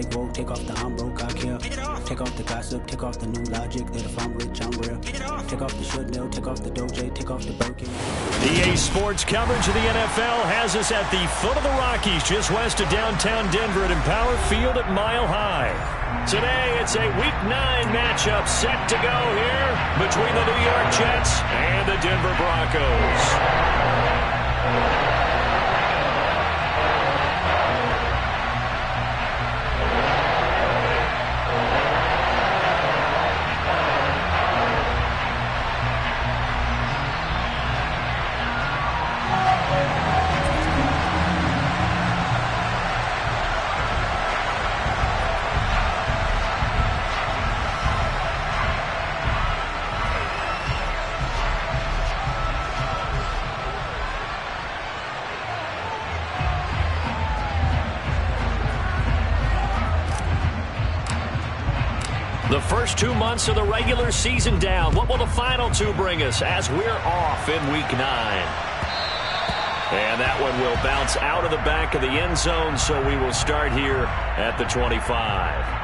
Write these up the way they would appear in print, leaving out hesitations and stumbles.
fake woke, take off the I'm broke, I care. Take off the gossip, take off the new logic that if I'm rich, I'm real. Take off the should know, take off the doje, take off the Birkin. EA Sports coverage of the NFL has us at the foot of the Rockies, just west of downtown Denver at Empower Field at Mile High. Today, it's a Week 9 matchup set to go here between the New York Jets and the Denver Broncos. The first 2 months of the regular season down. What will the final 2 bring us as we're off in Week 9? And that one will bounce out of the back of the end zone, so we will start here at the 25.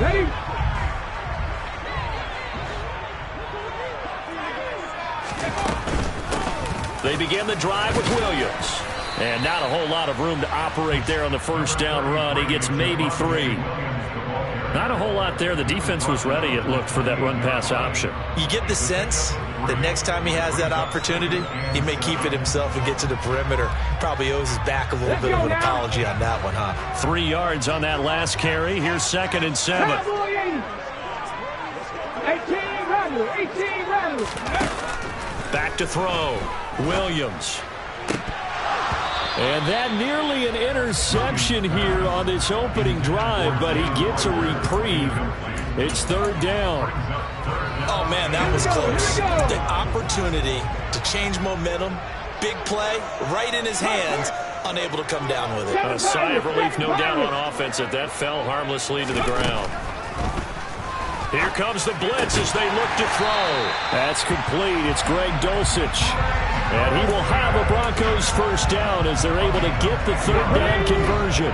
Ready? They begin the drive with Williams. And not a whole lot of room to operate there on the first down run. He gets maybe 3. Not a whole lot there. The defense was ready, it looked, for that run-pass option. You get the sense that next time he has that opportunity, he may keep it himself and get to the perimeter. Probably owes his back a little bit of an apology on that one, huh? 3 yards on that last carry. Here's 2nd and 7. 18 rattle. Back to throw. Williams. And that nearly an interception here on this opening drive, but he gets a reprieve. It's 3rd down. Oh, man, that was close. The opportunity to change momentum, big play, right in his hands, unable to come down with it. A sigh of relief, no doubt, on offense that fell harmlessly to the ground. Here comes the blitz as they look to throw. That's complete. It's Greg Dulcich. And he will have a Broncos first down as they're able to get the 3rd down conversion.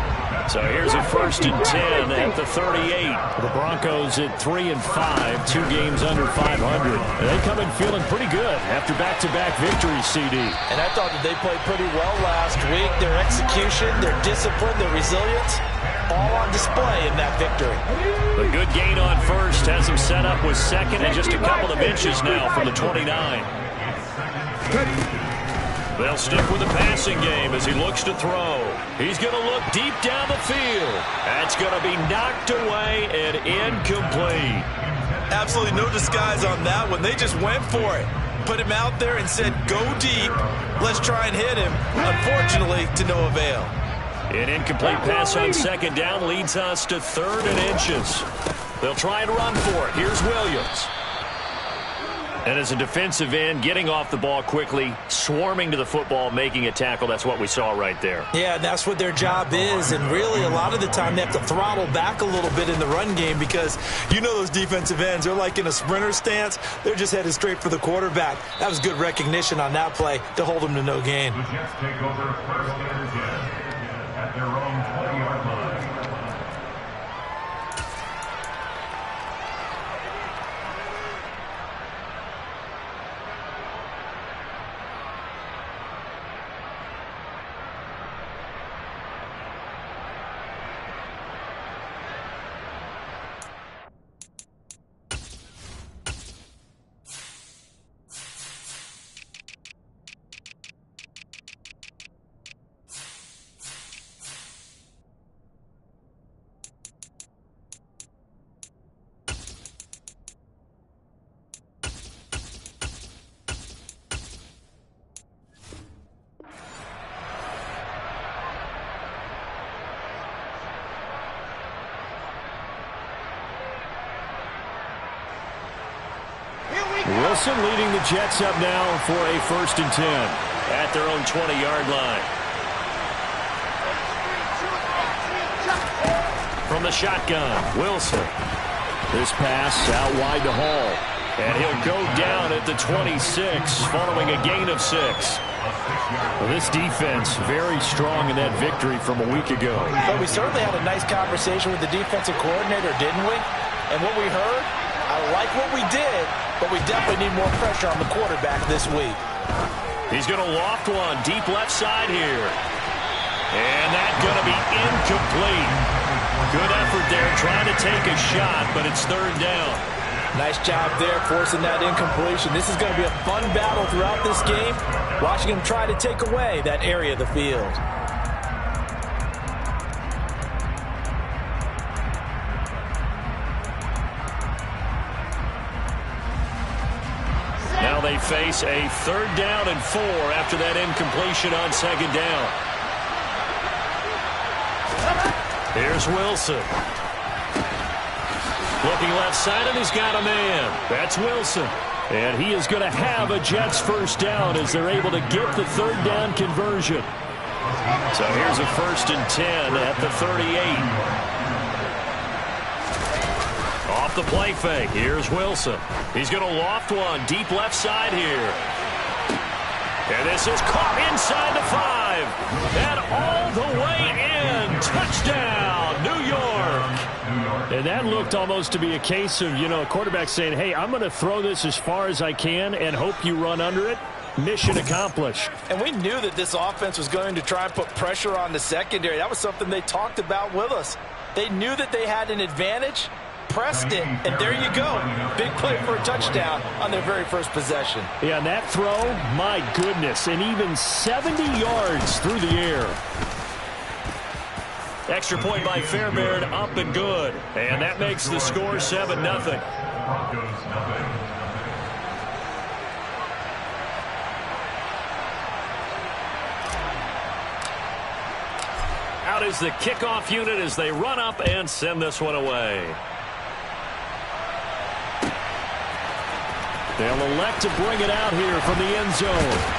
So here's a 1st and 10 at the 38. The Broncos at 3-5, 2 games under 500. They come in feeling pretty good after back-to-back victories, CD. And I thought that they played pretty well last week. Their execution, their discipline, their resilience, all on display in that victory. A good gain on first has them set up with 2nd and just a couple of inches now from the 29. They'll stick with the passing game as he looks to throw. He's going to look deep down the field. That's going to be knocked away and incomplete. Absolutely no disguise on that one. They just went for it. Put him out there and said, go deep. Let's try and hit him. Unfortunately, to no avail. An incomplete pass on 2nd down leads us to 3rd and inches. They'll try and run for it. Here's Williams. And as a defensive end, getting off the ball quickly, swarming to the football, making a tackle, that's what we saw right there. Yeah, that's what their job is. And really, a lot of the time, they have to throttle back a little bit in the run game because you know those defensive ends, they're like in a sprinter stance. They're just headed straight for the quarterback. That was good recognition on that play to hold them to no gain. The Jets take over 1st and 10 at their own 20-yard line. Wilson leading the Jets up now for a 1st and 10 at their own 20-yard line. the shotgun. Wilson. This pass out wide to Hall. And he'll go down at the 26 following a gain of 6. Well, this defense very strong in that victory from a week ago. But we certainly had a nice conversation with the defensive coordinator, didn't we? And what we heard, I like what we did, but we definitely need more pressure on the quarterback this week. He's going to loft one deep left side here. And that's going to be incomplete. Good effort there trying to take a shot, but it's 3rd down. Nice job there forcing that incompletion. This is going to be a fun battle throughout this game, watching him try to take away that area of the field. Now they face a 3rd down and 4 after that incompletion on 2nd down. Here's Wilson. Looking left side, and he's got a man. That's Wilson. And he is going to have a Jets 1st down as they're able to get the 3rd down conversion. So here's a 1st and 10 at the 38. Off the play fake. Here's Wilson. He's going to loft one deep left side here. And this is caught inside the 5. And all the way in. Touchdown, New York. And that looked almost to be a case of, a quarterback saying, hey, I'm going to throw this as far as I can and hope you run under it. Mission accomplished. And we knew that this offense was going to try and put pressure on the secondary. That was something they talked about with us. They knew that they had an advantage, pressed it, and there you go. Big play for a touchdown on their very first possession. Yeah, and that throw, my goodness, and even 70 yards through the air. Extra point by Fairbairn, up and good. And that makes the score 7-0. Out is the kickoff unit as they run up and send this one away. They'll elect to bring it out here from the end zone.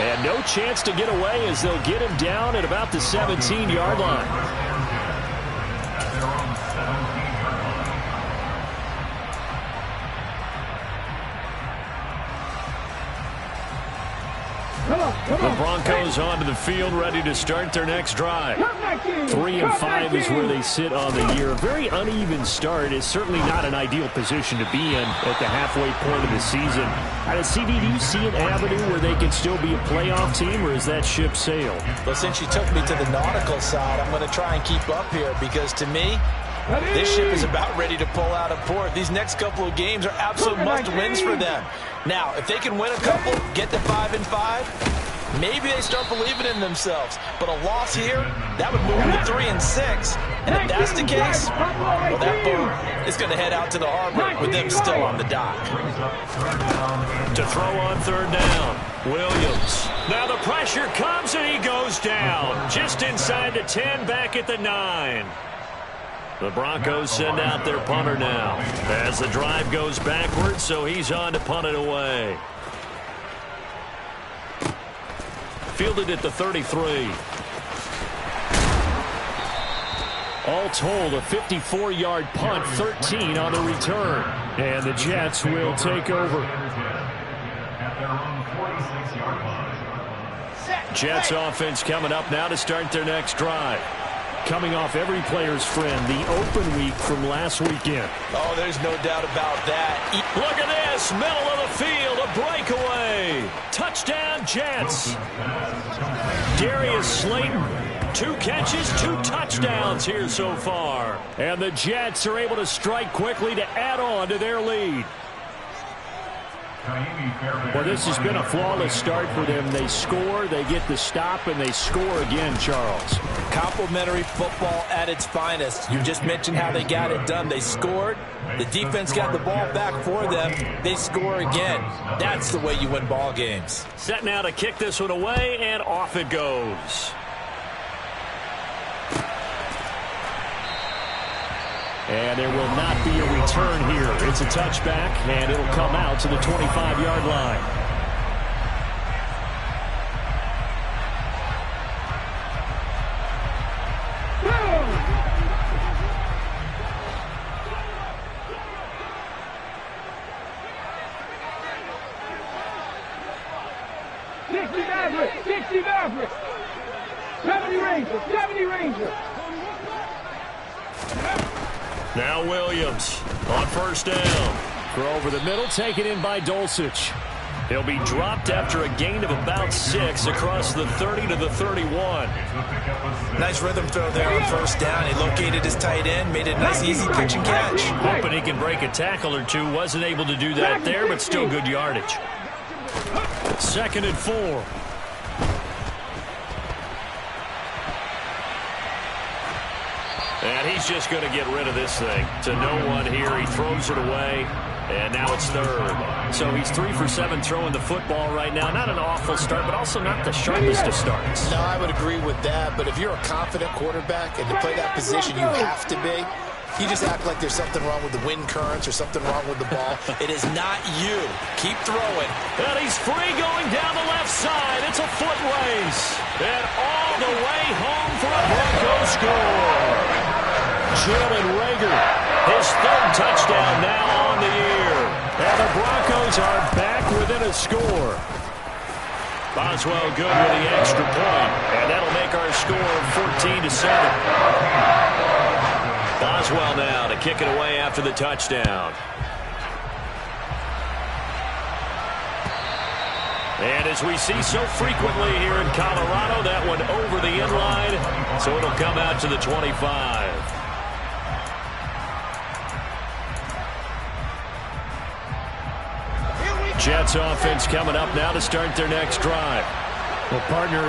And no chance to get away as they'll get him down at about the 17-yard line. The Broncos onto the field, ready to start their next drive. 3-5 is where they sit on the year. A very uneven start is certainly not an ideal position to be in at the halfway point of the season. CD, do you see an avenue where they can still be a playoff team, or is that ship sailed? Well, since you took me to the nautical side, I'm going to try and keep up here because, to me, this ship is about ready to pull out of port. These next couple of games are absolute must-wins for them. Now, if they can win a couple, get to 5-5, maybe they start believing in themselves. But a loss here, that would move them to 3-6. And if that's the case, well, that boat is going to head out to the harbor with them still on the dock. To throw on 3rd down, Williams. Now the pressure comes and he goes down. Just inside the 10, back at the 9. The Broncos send out their punter now as the drive goes backwards, so he's on to punt it away. Fielded at the 33. All told, a 54-yard punt, 13 on the return. And the Jets will take over. Jets offense coming up now to start their next drive. Coming off every player's friend, the open week from last weekend. Oh, there's no doubt about that. Look at this, middle of the field, a breakaway. Touchdown, Jets. Darius Slayton, 2 catches, 2 touchdowns here so far. And the Jets are able to strike quickly to add on to their lead. Well, this has been a flawless start for them. They score, they get the stop, and they score again, Charles. Complimentary football at its finest. You just mentioned how they got it done. They scored. The defense got the ball back for them. They score again. That's the way you win ball games. Set now to kick this one away, and off it goes. And there will not be a return here. It's a touchback, and it'll come out to the 25-yard line. Now Williams on first down. Throw over the middle, taken in by Dulcich. He'll be dropped after a gain of about 6 across the 30 to the 31. Nice rhythm throw there on first down. He located his tight end, made it a nice, easy catch and catch. Hoping he can break a tackle or two. Wasn't able to do that there, but still good yardage. 2nd and 4. And he's just going to get rid of this thing. To no one here. He throws it away. And now it's 3rd. So he's 3 for 7 throwing the football right now. Not an awful start, but also not the sharpest of starts. No, I would agree with that. But if you're a confident quarterback and to play that position, you have to be. You just act like there's something wrong with the wind currents or something wrong with the ball. It is not you. Keep throwing. And he's free going down the left side. It's a foot race. And all the way home for a Broncos score. Jalen Reagor, his 3rd touchdown now on the year. And the Broncos are back within a score. Boswell good with the extra point. And that'll make our score 14 to 7. Boswell now to kick it away after the touchdown. And as we see so frequently here in Colorado, that one over the inline, so it'll come out to the 25. Jets offense coming up now to start their next drive. Well, partner,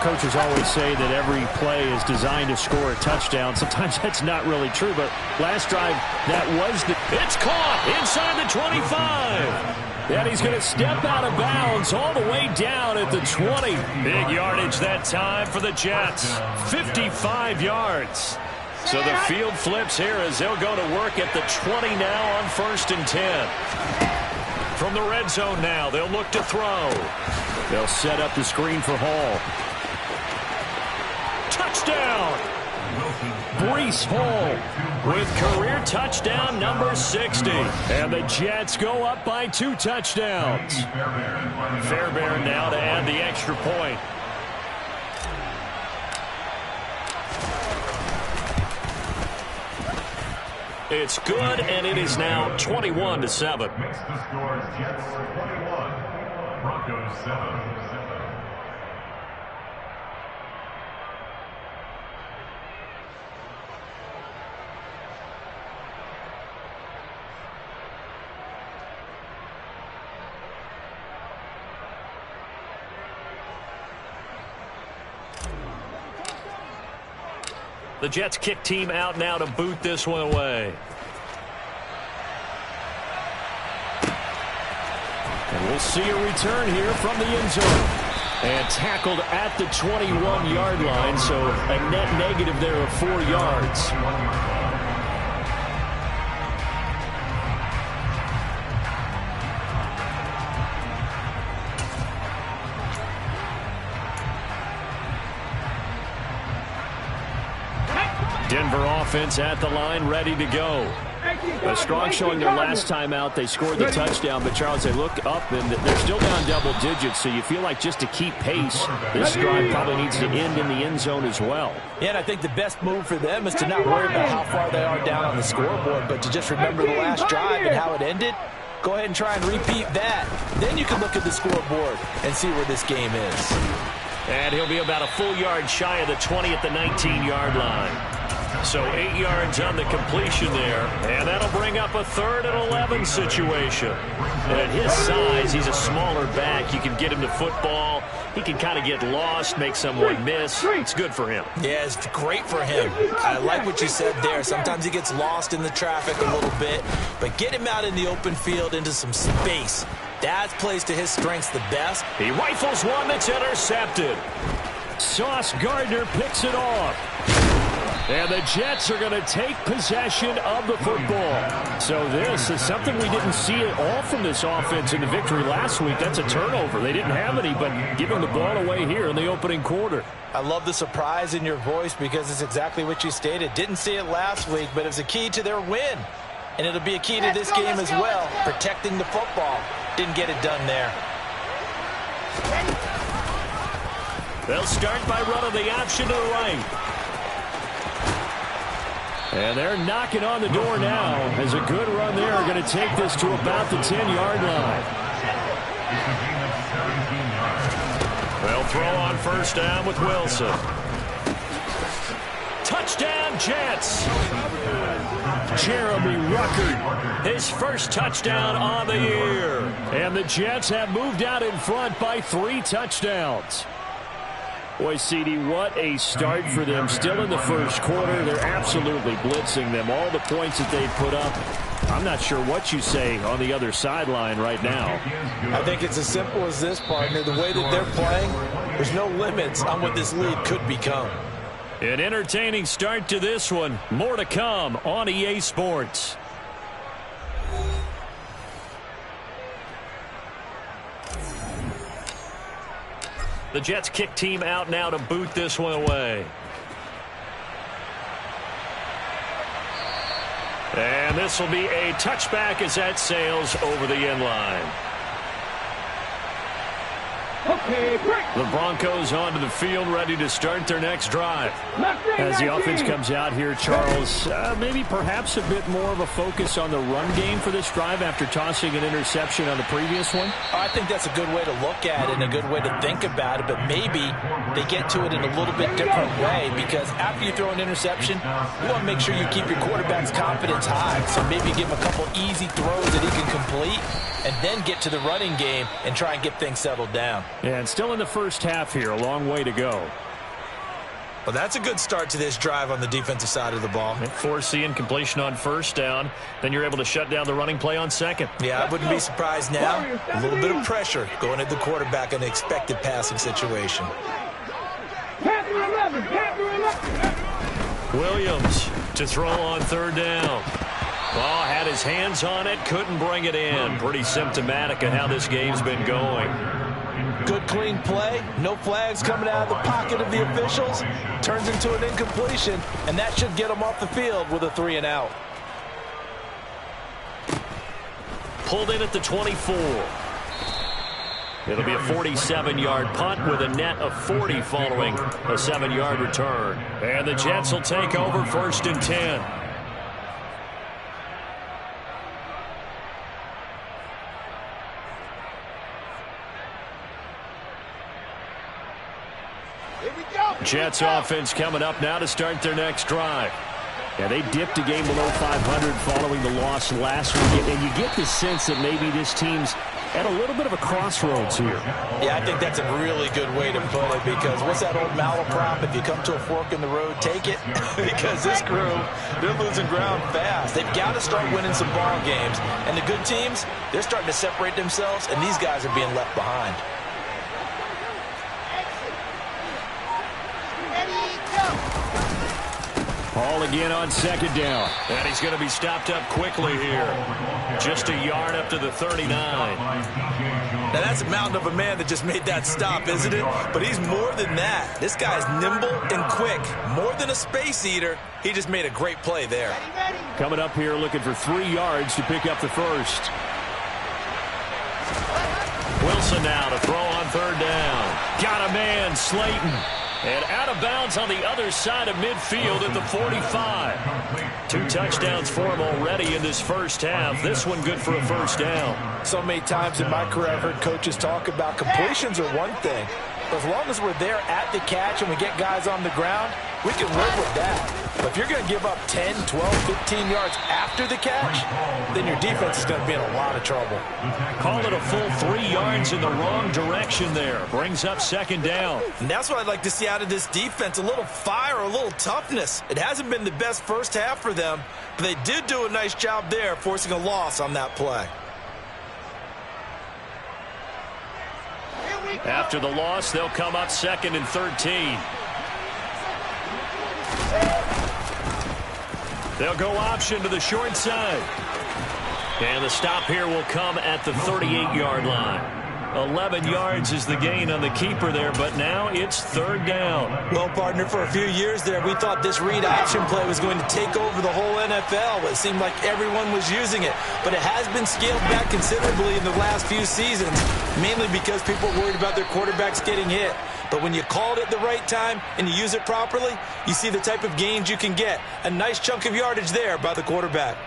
coaches always say that every play is designed to score a touchdown. Sometimes that's not really true, but last drive, that was the... It's caught inside the 25. And he's going to step out of bounds all the way down at the 20. Big yardage that time for the Jets. 55 yards. So the field flips here as they'll go to work at the 20 now on 1st and 10. From the red zone now, they'll look to throw. They'll set up the screen for Hall. Touchdown! Breece Hall with career touchdown number 60. And the Jets go up by 2 touchdowns. Fairbairn now to add the extra point. It's good, and it is now 21 to 7. Makes the score Jets 21, Broncos 7. The Jets kick team out now to boot this one away. And we'll see a return here from the end zone. And tackled at the 21-yard line, so a net negative there of 4 yards. Denver offense at the line, ready to go. A strong showing their last time out. They scored the touchdown, but Charles, they look up and they're still down double digits, so you feel like just to keep pace, this drive probably needs to end in the end zone as well. Yeah, and I think the best move for them is to not worry about how far they are down on the scoreboard, but to just remember the last drive and how it ended. Go ahead and try and repeat that. Then you can look at the scoreboard and see where this game is. And he'll be about a full yard shy of the 20 at the 19-yard line. So 8 yards on the completion there. And that'll bring up a 3rd and 11 situation. And at his size, he's a smaller back. You can get him to football. He can kind of get lost, make someone miss. It's good for him. Yeah, it's great for him. I like what you said there. Sometimes he gets lost in the traffic a little bit. But get him out in the open field into some space. That plays to his strengths the best. He rifles one that's intercepted. Sauce Gardner picks it off. And the Jets are going to take possession of the football. So this is something we didn't see at all from this offense in the victory last week. That's a turnover. They didn't have any, but giving the ball away here in the opening quarter. I love the surprise in your voice because it's exactly what you stated. Didn't see it last week, but it's a key to their win. And it'll be a key to this game as well, protecting the football. Didn't get it done there. They'll start by running the option to the right. And they're knocking on the door now as a good run there are going to take this to about the 10-yard line. They'll throw on first down with Wilson. Touchdown, Jets. Jeremy Ruckert, His first touchdown on the year. and the Jets have moved out in front by 3 touchdowns. Boy, CD, what a start for them. Still in the first quarter. They're absolutely blitzing them. All the points that they've put up, I'm not sure what you say on the other sideline right now. I think it's as simple as this, partner. The way that they're playing, there's no limits on what this lead could become. An entertaining start to this one. More to come on EA Sports. The Jets kick team out now to boot this one away. And this will be a touchback as that sails over the end line. The Broncos onto the field, ready to start their next drive. As the offense comes out here, Charles, maybe perhaps a bit more of a focus on the run game for this drive after tossing an interception on the previous one? I think that's a good way to look at it and a good way to think about it, but maybe they get to it in a little bit different way, because after you throw an interception, you want to make sure you keep your quarterback's confidence high. So maybe give him a couple easy throws that he can complete and then get to the running game and try and get things settled down. And still in the first half here, a long way to go. Well, that's a good start to this drive on the defensive side of the ball. Force the incompletion on first down. Then you're able to shut down the running play on second. Yeah, I wouldn't be surprised now. A little bit of pressure going at the quarterback in an expected passing situation. Williams to throw on third down. Ball had his hands on it, couldn't bring it in. Pretty symptomatic of how this game's been going. Good clean play, no flags coming out of the pocket of the officials. Turns into an incompletion, and that should get them off the field with a 3 and out. Pulled in at the 24. It'll be a 47-yard punt with a net of 40 following a 7-yard return. And the Jets will take over 1st and 10. Jets offense coming up now to start their next drive. Yeah, they dipped a game below 500 following the loss last week, and you get the sense that maybe this team's at a little bit of a crossroads here. Yeah, I think that's a really good way to put it, because what's that old malaprop? If you come to a fork in the road, take it. Because this crew, they're losing ground fast. They've got to start winning some ball games. And the good teams, they're starting to separate themselves, and these guys are being left behind. Ball again on second down. And he's going to be stopped up quickly here. Just a yard up to the 39. Now, that's a mountain of a man that just made that stop, isn't it? But he's more than that. This guy's nimble and quick. More than a space eater. He just made a great play there. Coming up here looking for 3 yards to pick up the first. Wilson now to throw on third down. Got a man, Slayton. And out of bounds on the other side of midfield at the 45. 2 touchdowns for him already in this first half. This one good for a first down. So many times in my career I've heard coaches talk about completions are one thing. But as long as we're there at the catch and we get guys on the ground, we can live with that. But if you're going to give up 10, 12, 15 yards after the catch, then your defense is going to be in a lot of trouble. Call it a full 3 yards in the wrong direction there. Brings up second down. And that's what I'd like to see out of this defense, a little fire, a little toughness. It hasn't been the best first half for them, but they did do a nice job there forcing a loss on that play. After the loss, they'll come up 2nd and 13. They'll go option to the short side. And the stop here will come at the 38-yard line. 11 yards is the gain on the keeper there, but now it's third down. Well, partner, for a few years there, we thought this read option play was going to take over the whole NFL. It seemed like everyone was using it, but it has been scaled back considerably in the last few seasons, mainly because people are worried about their quarterbacks getting hit. But when you called it the right time and you use it properly, you see the type of gains you can get. A nice chunk of yardage there by the quarterback.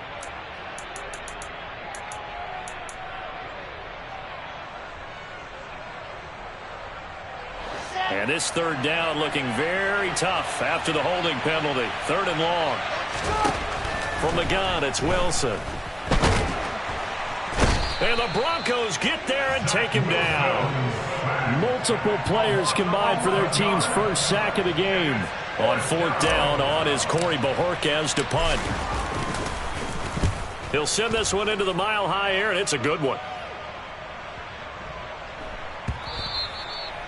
And this third down looking very tough after the holding penalty. 3rd and long. From the gun, it's Wilson. And the Broncos get there and take him down. Multiple players combined for their team's first sack of the game. On 4th down, on is Corey Bojorquez to punt. He'll send this one into the mile-high air, and it's a good one.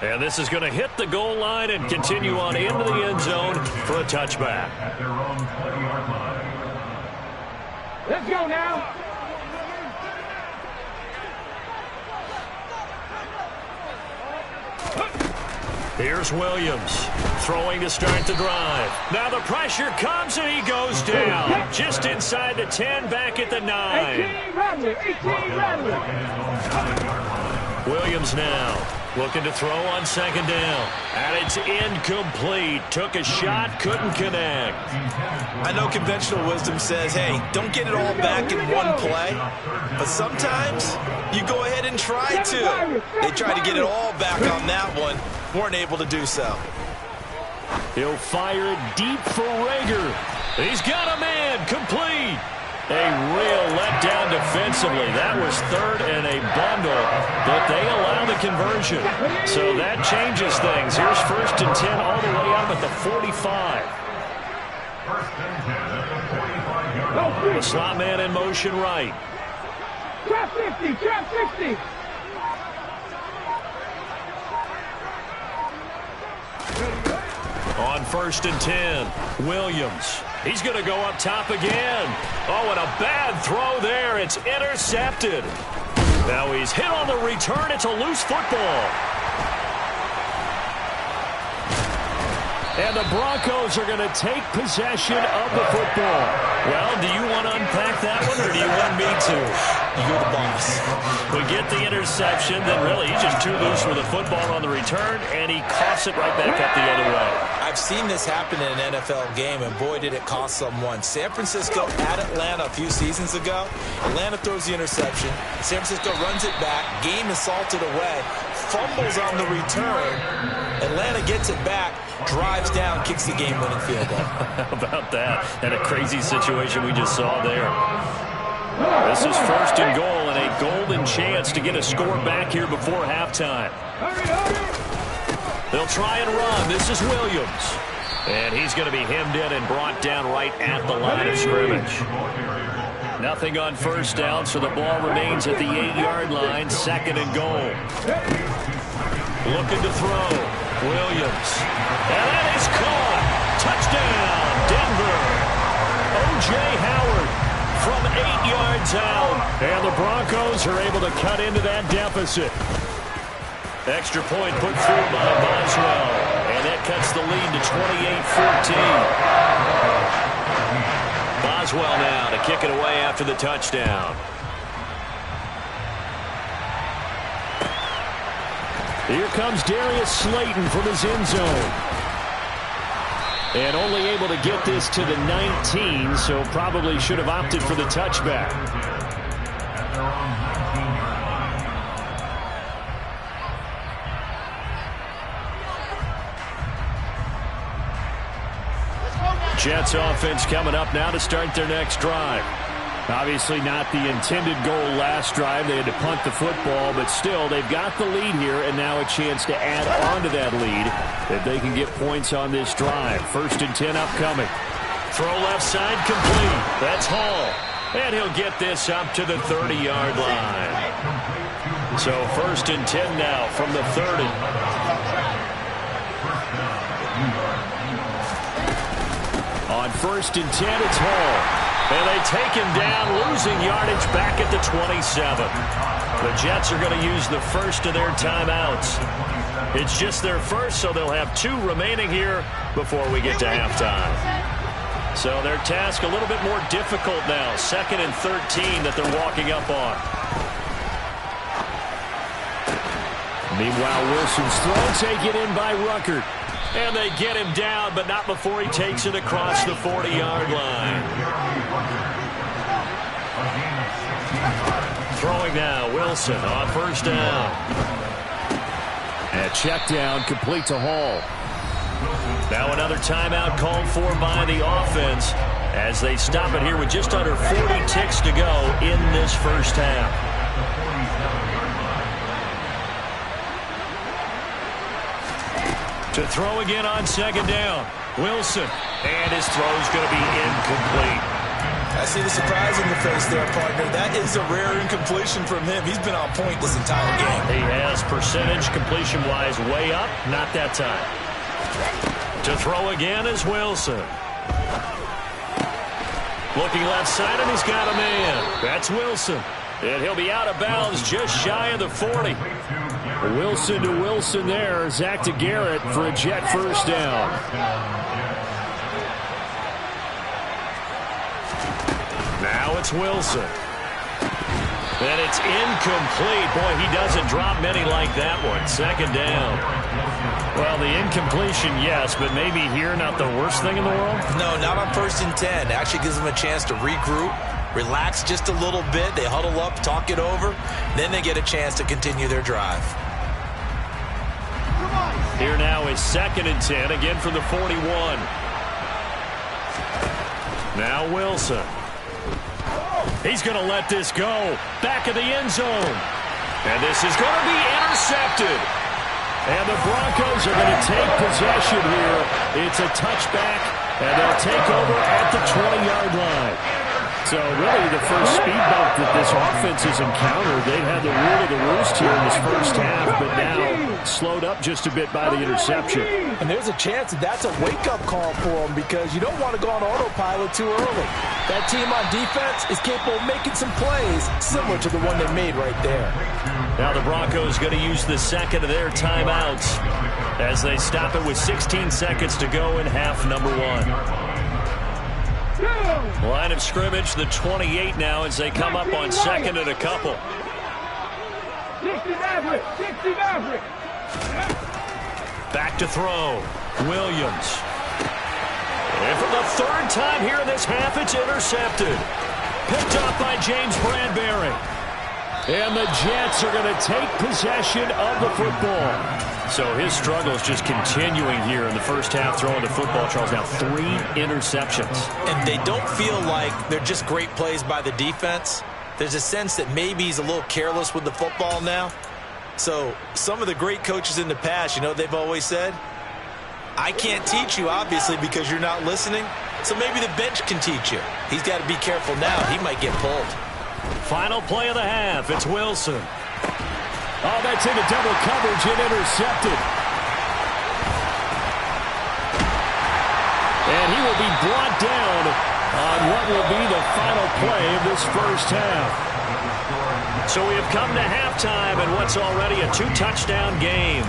And this is going to hit the goal line and continue on into the end zone for a touchback. At their own 20-yard line. Let's go now. Here's Williams throwing to start the drive. Now the pressure comes and he goes down. Just inside the 10, back at the 9. 18 Radley, 18 Radley. Williams now looking to throw on 2nd down. And it's incomplete. Took a shot, couldn't connect. I know conventional wisdom says, hey, don't get it all back in one play. But sometimes you go ahead and try to. They tried to get it all back on that one. Weren't able to do so. He'll fire it deep for Rager. He's got a man. Complete. A real letdown defensively. That was 3rd and a bundle, but they allow the conversion. So that changes things. Here's 1st and 10 all the way up at the 45. 1st and 10 at the 45-yard line. The slot man in motion right. Trap 50, trap 50. On 1st and 10, Williams. He's going to go up top again. Oh, and a bad throw there. It's intercepted. Now he's hit on the return. It's a loose football. And the Broncos are going to take possession of the football. Well, do you want to unpack that one, or do you want me to? You're the boss. We get the interception, then really he's just too loose with the football on the return, and he coughs it right back up the other way. I've seen this happen in an NFL game, and boy, did it cost someone. San Francisco at Atlanta a few seasons ago. Atlanta throws the interception. San Francisco runs it back. Game is salted away. Fumbles on the return. Atlanta gets it back, drives down, kicks the game-winning field goal. How about that? And a crazy situation we just saw there. This is 1st and goal and a golden chance to get a score back here before halftime. They'll try and run. This is Williams. And he's going to be hemmed in and brought down right at the line of scrimmage. Nothing on 1st down, so the ball remains at the 8-yard line, 2nd and goal. Looking to throw. Williams. And that is caught. Touchdown, Denver. O.J. Howard from 8 yards out. And the Broncos are able to cut into that deficit. Extra point put through by Boswell. And that cuts the lead to 28-14. Boswell now to kick it away after the touchdown. Here comes Darius Slayton from his end zone. And only able to get this to the 19, so probably should have opted for the touchback. Jets offense coming up now to start their next drive. Obviously not the intended goal last drive. They had to punt the football, but still, they've got the lead here, and now a chance to add on to that lead if they can get points on this drive. 1st and 10 upcoming. Throw left side complete. That's Hall. And he'll get this up to the 30-yard line. So 1st and 10 now from the 30. On 1st and 10, it's Hall. And they take him down, losing yardage back at the 27. The Jets are going to use the first of their timeouts. It's just their first, so they'll have 2 remaining here before we get to halftime. So their task a little bit more difficult now. 2nd and 13 that they're walking up on. Meanwhile, Wilson's throw taken in by Ruckert. And they get him down, but not before he takes it across the 40-yard line. Throwing now, Wilson on first down. And check down, complete to Hall. Now another timeout called for by the offense as they stop it here with just under 40 ticks to go in this first half. To throw again on second down. Wilson. And his throw's going to be incomplete. I see the surprise in the face there, partner. That is a rare incompletion from him. He's been on point this entire game. He has percentage completion-wise way up. Not that time. To throw again is Wilson. Looking left side, and he's got a man. That's Wilson. And he'll be out of bounds just shy of the 40. Wilson to Wilson there. Zach to Garrett for a Jet first down. Now it's Wilson. And it's incomplete. Boy, he doesn't drop many like that one. Second down. Well, the incompletion, yes, but maybe here not the worst thing in the world? No, not on 1st and 10. Actually gives them a chance to regroup, relax just a little bit. They huddle up, talk it over. Then they get a chance to continue their drive. Here now is 2nd and 10, again from the 41. Now Wilson. He's going to let this go. Back of the end zone. And this is going to be intercepted. And the Broncos are going to take possession here. It's a touchback, and they'll take over at the 20-yard line. So really the first speed bump that this offense has encountered. They've had the rule of the roost here in this first half, but now slowed up just a bit by the interception. And there's a chance that that's a wake-up call for them because you don't want to go on autopilot too early. That team on defense is capable of making some plays similar to the one they made right there. Now the Broncos going to use the second of their timeouts as they stop it with 16 seconds to go in half number 1. Line of scrimmage, the 28 now as they come up on second and a couple. 60 Maverick, 60 Maverick. Back to throw. Williams. And for the 3rd time here in this half, it's intercepted. Picked up by James Bradbury. And the Jets are going to take possession of the football. So his struggle is just continuing here in the first half, throwing the football. Charles, now 3 interceptions. And they don't feel like they're just great plays by the defense. There's a sense that maybe he's a little careless with the football now. So some of the great coaches in the past, you know, they've always said, I can't teach you, obviously, because you're not listening. So maybe the bench can teach you. He's got to be careful now. He might get pulled. Final play of the half. It's Wilson. Oh, that's into double coverage and intercepted. And he will be brought down on what will be the final play of this first half. So we have come to halftime in what's already a 2-touchdown game.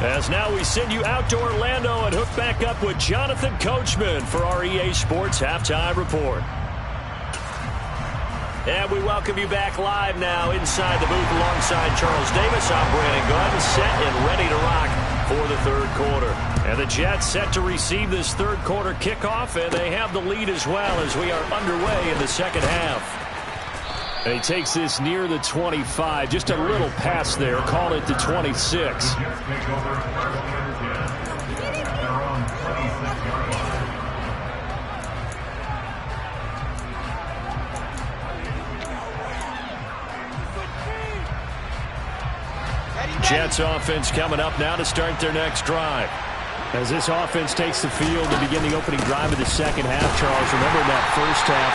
As now we send you out to Orlando and hook back up with Jonathan Coachman for our EA Sports Halftime Report. And we welcome you back live now inside the booth alongside Charles Davis. I'm Brandon Gunn, set and ready to rock for the 3rd quarter. And the Jets set to receive this 3rd quarter kickoff, and they have the lead as well as we are underway in the 2nd half. And he takes this near the 25, just a little pass there, call it the 26. Jets offense coming up now to start their next drive. As this offense takes the field to begin the opening drive of the 2nd half, Charles, remember in that first half,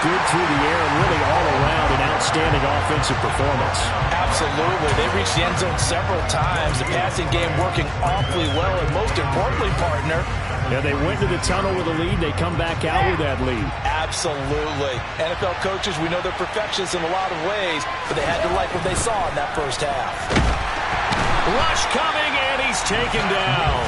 good through the air and really all around an outstanding offensive performance. Absolutely. They reached the end zone several times. The passing game working awfully well, and most importantly, partner, yeah, they went to the tunnel with a lead. They come back out with that lead. Absolutely. NFL coaches, we know they're perfectionists in a lot of ways, but they had to like what they saw in that first half. Rush coming, and he's taken down.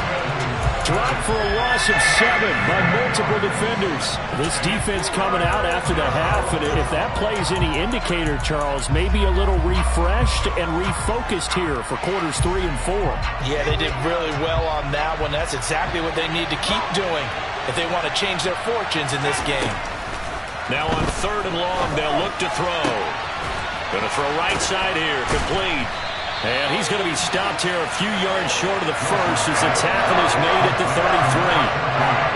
dropped for a loss of 7 by multiple defenders. This defense coming out after the half, and if that plays any indicator, Charles, maybe a little refreshed and refocused here for quarters 3 and 4. Yeah, they did really well on that one. That's exactly what they need to keep doing if they want to change their fortunes in this game. Now on 3rd and long, they'll look to throw. Going to throw right side here, complete. And he's going to be stopped here a few yards short of the first as the tackle is made at the 33.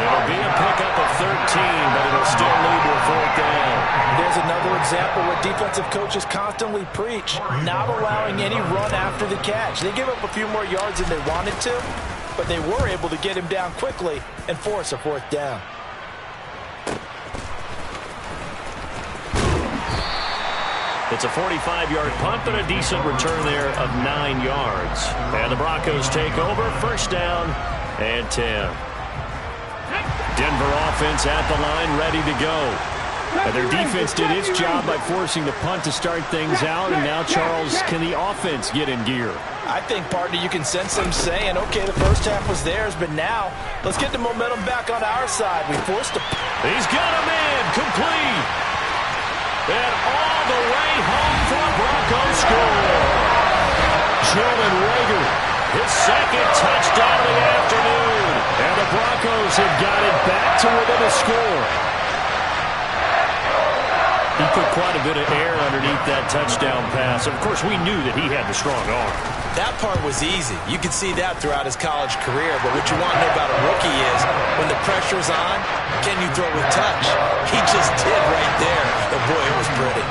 It'll be a pickup of 13, but it'll still lead to a 4th down. There's another example where defensive coaches constantly preach, not allowing any run after the catch. They give up a few more yards than they wanted to, but they were able to get him down quickly and force a 4th down. It's a 45-yard punt, but a decent return there of 9 yards. And the Broncos take over, 1st down and 10. Denver offense at the line, ready to go. And their defense did its job by forcing the punt to start things out. And now, Charles, can the offense get in gear? I think, partner, you can sense them saying, okay, the first half was theirs, but now let's get the momentum back on our side. We forced him. He's got a man, complete. And all the way home for a Broncos score. Jalen Reagor, his 2nd touchdown of the afternoon. And the Broncos have got it back to within a score. He put quite a bit of air underneath that touchdown pass. Of course, we knew that he had the strong arm. That part was easy. You could see that throughout his college career. But what you want to know about a rookie is when the pressure's on, can you throw with touch? He just did right there. And boy, it was pretty.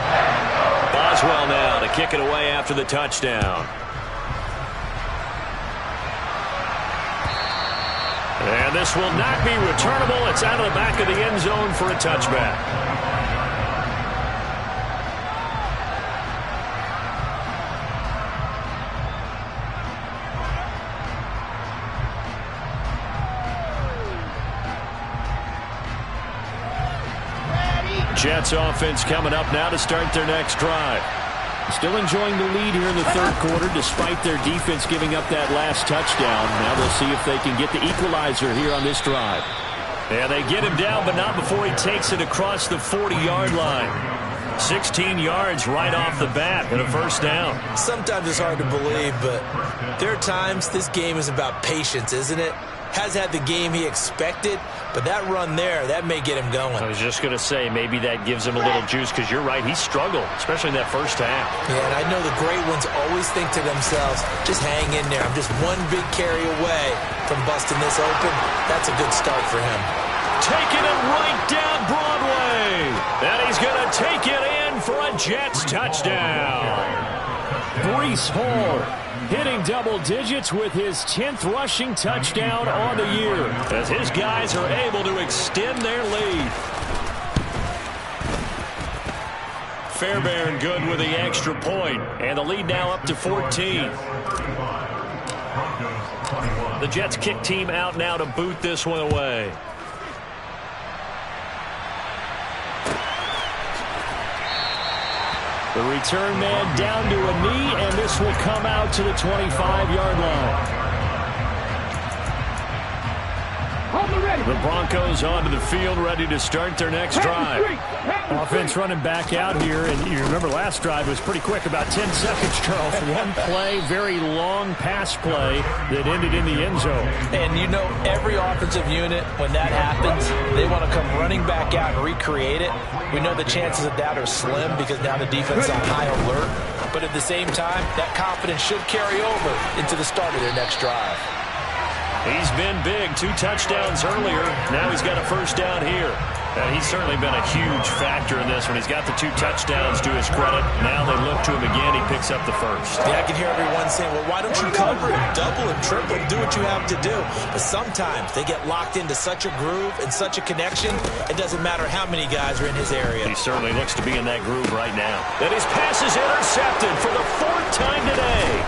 Boswell now to kick it away after the touchdown. And this will not be returnable. It's out of the back of the end zone for a touchback. Jets offense coming up now to start their next drive. Still enjoying the lead here in the 3rd quarter despite their defense giving up that last touchdown. Now they'll see if they can get the equalizer here on this drive. Yeah, they get him down, but not before he takes it across the 40-yard line. 16 yards right off the bat and a 1st down. Sometimes it's hard to believe, but there are times this game is about patience, isn't it? Has had the game he expected, but that run there, that may get him going. I was just going to say, maybe that gives him a little juice because you're right, he struggled, especially in that 1st half. Yeah, and I know the great ones always think to themselves, just hang in there. I'm just one big carry away from busting this open. That's a good start for him. Taking it right down Broadway. And he's going to take it in for a Jets touchdown. Breece Hall hitting double digits with his 10th rushing touchdown on the year, as his guys are able to extend their lead. Fairbairn good with the extra point, and the lead now up to 14. The Jets kick team out now to boot this one away. The return man down to a knee, and this will come out to the 25-yard line. The Broncos onto the field, ready to start their next drive. Offense running back out here, and you remember last drive was pretty quick, about 10 seconds, Charles. One play, very long pass play that ended in the end zone. And you know, every offensive unit, when that happens, they want to come running back out and recreate it. We know the chances of that are slim because now the defense is on high alert. But at the same time, that confidence should carry over into the start of their next drive. He's been big, 2 touchdowns earlier. Now he's got a 1st down here. He's certainly been a huge factor in this one. He's got the 2 touchdowns to his credit. Now they look to him again. He picks up the 1st. Yeah, I can hear everyone saying, well, why don't you cover him, double him, triple him, do what you have to do. But sometimes they get locked into such a groove and such a connection, it doesn't matter how many guys are in his area. He certainly looks to be in that groove right now. And his pass is intercepted for the 4th time today.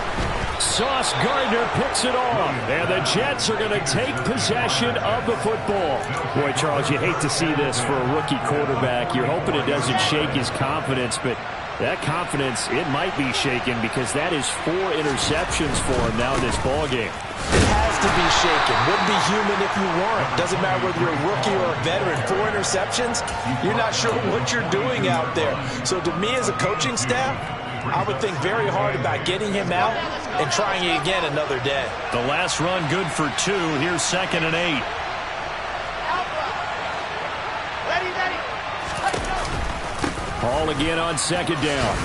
Sauce Gardner picks it off, and the Jets are going to take possession of the football. Boy, Charles, you hate to see this for a rookie quarterback. You're hoping it doesn't shake his confidence, but That confidence, it might be shaken because that is 4 interceptions for him now in this ballgame. It has to be shaken. Wouldn't be human if you weren't. Doesn't matter whether you're a rookie or a veteran. 4 interceptions, you're not sure what you're doing out there. So to me as a coaching staff, I would think very hard about getting him out and trying it again another day. The last run good for 2. Here's 2nd and 8. Ball again on 2nd down.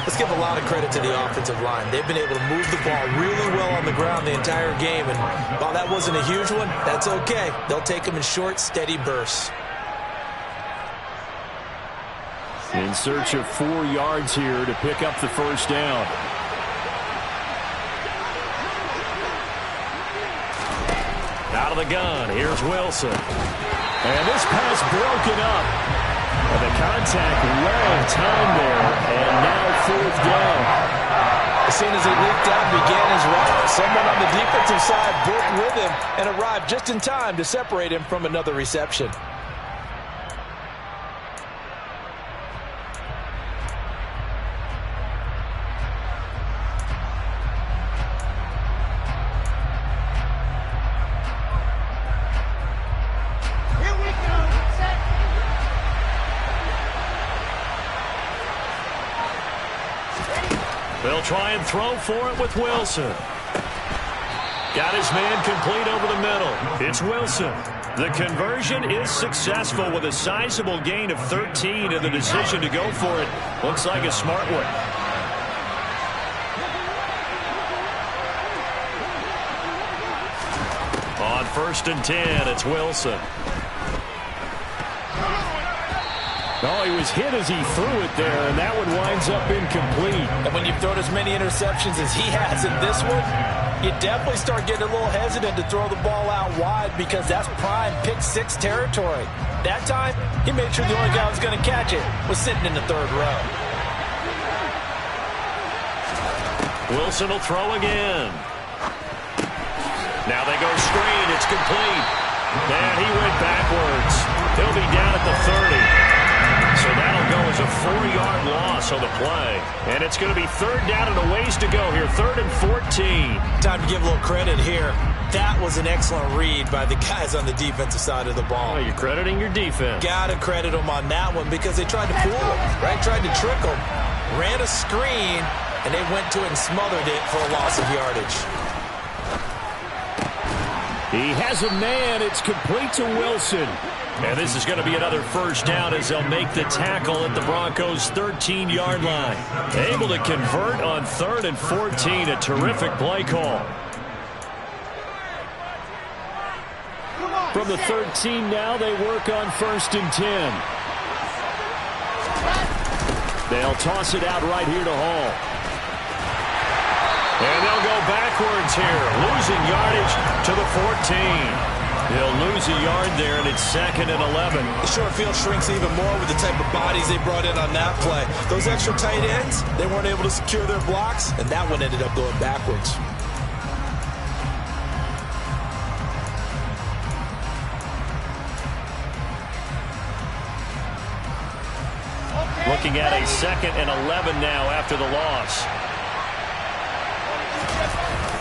Let's give a lot of credit to the offensive line. They've been able to move the ball really well on the ground the entire game. And while that wasn't a huge one, that's okay. They'll take them in short, steady bursts. In search of 4 yards here to pick up the first down. Out of the gun, here's Wilson. And this pass broken up. And the contact well timed there. And now 4th down. As soon as he leaped out and began his route, someone on the defensive side broke with him and arrived just in time to separate him from another reception. They'll try and throw for it with Wilson. Got his man complete over the middle. It's Wilson. The conversion is successful with a sizable gain of 13, and the decision to go for it looks like a smart one. On 1st and 10, it's Wilson. Oh, he was hit as he threw it there, and that one winds up incomplete. And when you've thrown as many interceptions as he has in this one, you definitely start getting a little hesitant to throw the ball out wide because that's prime pick-6 territory. That time, he made sure the only guy who was going to catch it was sitting in the 3rd row. Wilson will throw again. Now they go screen. It's complete. And he went backwards. He'll be down at the 30. So that'll go as a 4-yard loss on the play. And it's going to be 3rd down and a ways to go here. 3rd and 14. Time to give a little credit here. That was an excellent read by the guys on the defensive side of the ball. Oh, you're crediting your defense. Got to credit them on that one because they tried to fool him, right? Tried to trick him. Ran a screen, and they went to it and smothered it for a loss of yardage. He has a man. It's complete to Wilson. And this is going to be another first down as they'll make the tackle at the Broncos' 13-yard line. Able to convert on 3rd and 14. A terrific play call. From the 13 now, they work on 1st and 10. They'll toss it out right here to Hall. And they'll go backwards here, losing yardage to the 14. They'll lose a yard there, and it's 2nd and 11. The short field shrinks even more with the type of bodies they brought in on that play. Those extra tight ends, they weren't able to secure their blocks, and that one ended up going backwards. Looking at a 2nd and 11 now after the loss.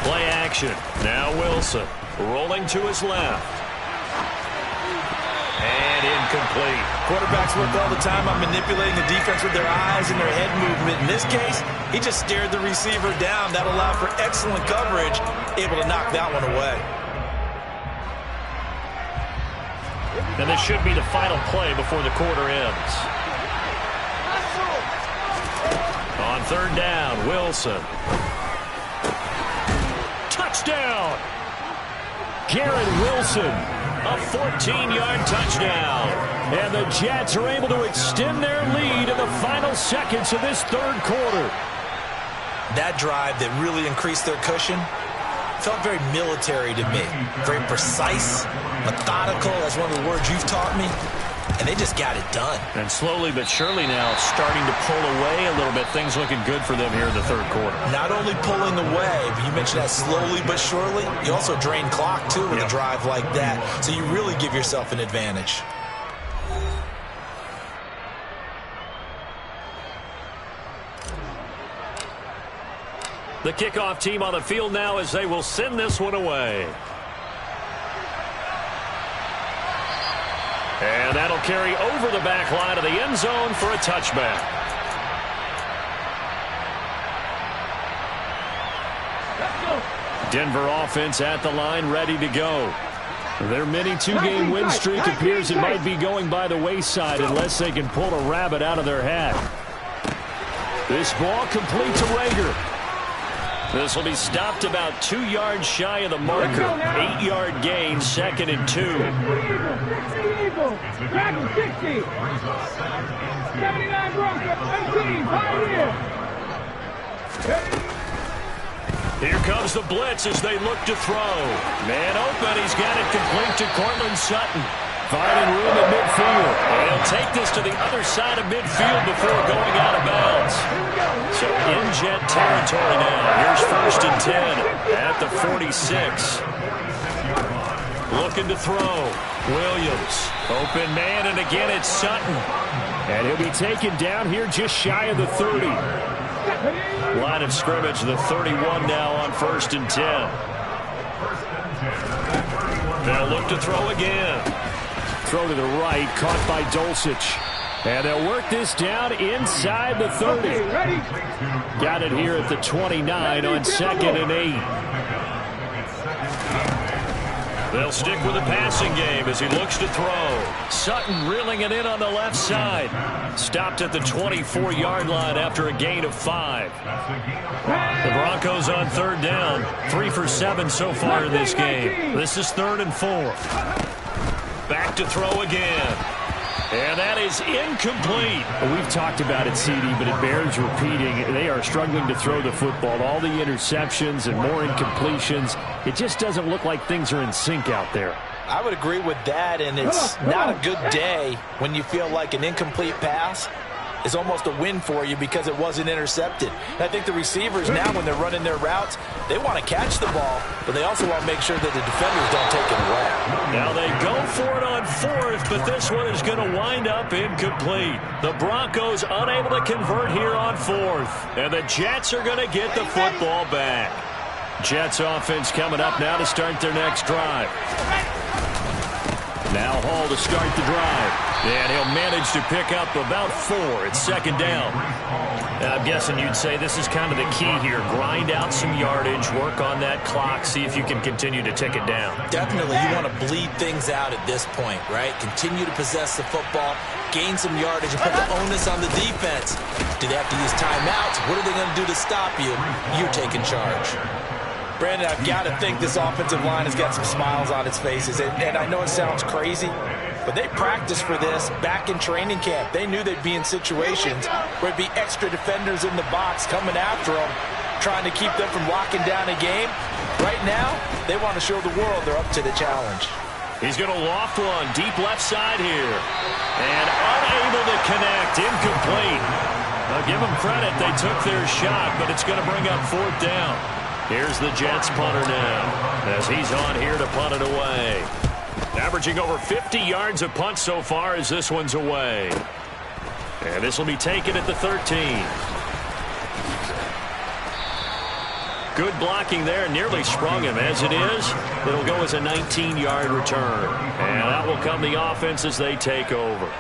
Play action. Now Wilson rolling to his left. And incomplete. Quarterbacks work all the time on manipulating the defense with their eyes and their head movement. In this case, he just stared the receiver down. That allowed for excellent coverage, able to knock that one away. And this should be the final play before the quarter ends. On 3rd down, Wilson. Touchdown! Garrett Wilson. A 14-yard touchdown. And the Jets are able to extend their lead in the final seconds of this 3rd quarter. That drive that really increased their cushion felt very military to me. Very precise, methodical, that's one of the words you've taught me. And they just got it done. And slowly but surely now starting to pull away a little bit. Things looking good for them here in the 3rd quarter. Not only pulling away, but you mentioned that slowly but surely. You also drain clock, too, with a drive like that. So you really give yourself an advantage. The kickoff team on the field now as they will send this one away. And that'll carry over the back line of the end zone for a touchback. Denver offense at the line, ready to go. Their mini two-game win streak appears it might be going by the wayside unless they can pull a rabbit out of their hat. This ball complete to Rager. This will be stopped about 2 yards shy of the marker. 8-yard gain, 2nd and 2. 60. 79 Broncos. Here comes the blitz as they look to throw. Man open, he's got it complete to Cortland Sutton. Finding room at midfield. And he'll take this to the other side of midfield before going out of bounds. So in jet territory now. Here's 1st and 10 at the 46. Looking to throw. Williams. Open man, and again it's Sutton. And he'll be taken down here just shy of the 30. Line of scrimmage, the 31 now on 1st and 10. They'll look to throw again. Throw to the right, caught by Dulcich. And they'll work this down inside the 30. Got it here at the 29 on 2nd and 8. They'll stick with the passing game as he looks to throw. Sutton reeling it in on the left side. Stopped at the 24-yard line after a gain of 5. The Broncos on 3rd down. 3 for 7 so far in this game. This is 3rd and 4. Back to throw again. And that is incomplete. We've talked about it, CD, but it bears repeating. They are struggling to throw the football. All the interceptions and more incompletions. It just doesn't look like things are in sync out there. I would agree with that, and it's not a good day when you feel like an incomplete pass is almost a win for you because it wasn't intercepted. And I think the receivers now, when they're running their routes, they want to catch the ball, but they also want to make sure that the defenders don't take it away. Now they go for it on 4th, but this one is going to wind up incomplete. The Broncos unable to convert here on 4th, and the Jets are going to get the football back. Jets offense coming up now to start their next drive. Now Hall to start the drive. And he'll manage to pick up about 4. It's 2nd down. I'm guessing you'd say this is kind of the key here. Grind out some yardage, work on that clock, see if you can continue to tick it down. Definitely, you want to bleed things out at this point, right? Continue to possess the football, gain some yardage, and put the onus on the defense. Do they have to use timeouts? What are they going to do to stop you? You're taking charge. Brandon, I've got to think this offensive line has got some smiles on its faces. And I know it sounds crazy, but they practiced for this back in training camp. They knew they'd be in situations where it'd be extra defenders in the box coming after them, trying to keep them from locking down a game. Right now, they want to show the world they're up to the challenge. He's going to loft one deep left side here. And unable to connect, incomplete. I'll give them credit. They took their shot, but it's going to bring up 4th down. Here's the Jets punter now as he's on here to punt it away. Averaging over 50 yards a punt so far as this one's away. And this will be taken at the 13. Good blocking there. Nearly sprung him. As it is, it'll go as a 19-yard return. And that will come the offense as they take over.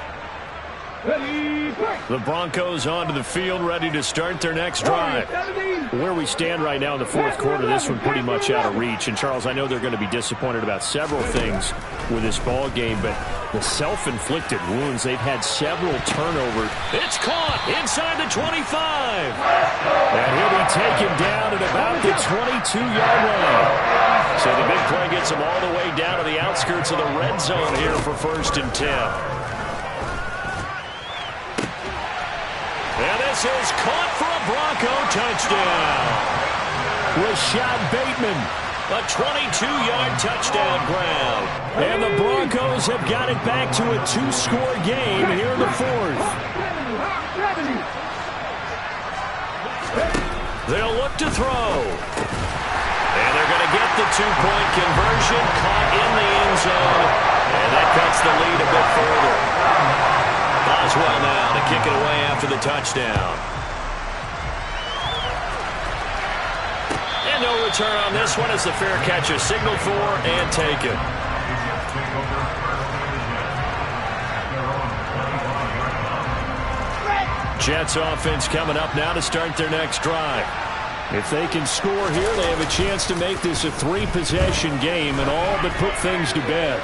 The Broncos onto the field, ready to start their next drive. Where we stand right now in the 4th quarter, this one pretty much out of reach. And, Charles, I know they're going to be disappointed about several things with this ball game, but the self-inflicted wounds, they've had several turnovers. It's caught inside the 25. And he'll be taken down at about the 22-yard line. So the big play gets him all the way down to the outskirts of the red zone here for 1st and 10. And this is caught for a Bronco touchdown. Rashad Bateman. A 22-yard touchdown grab. And the Broncos have got it back to a 2-score game here in the 4th. They'll look to throw. And they're going to get the 2-point conversion. Caught in the end zone. And that cuts the lead a bit further. Boswell now to kick it away after the touchdown. And no return on this one as the fair catch is signaled for and taken. Jets offense coming up now to start their next drive. If they can score here, they have a chance to make this a 3-possession game and all but put things to bed.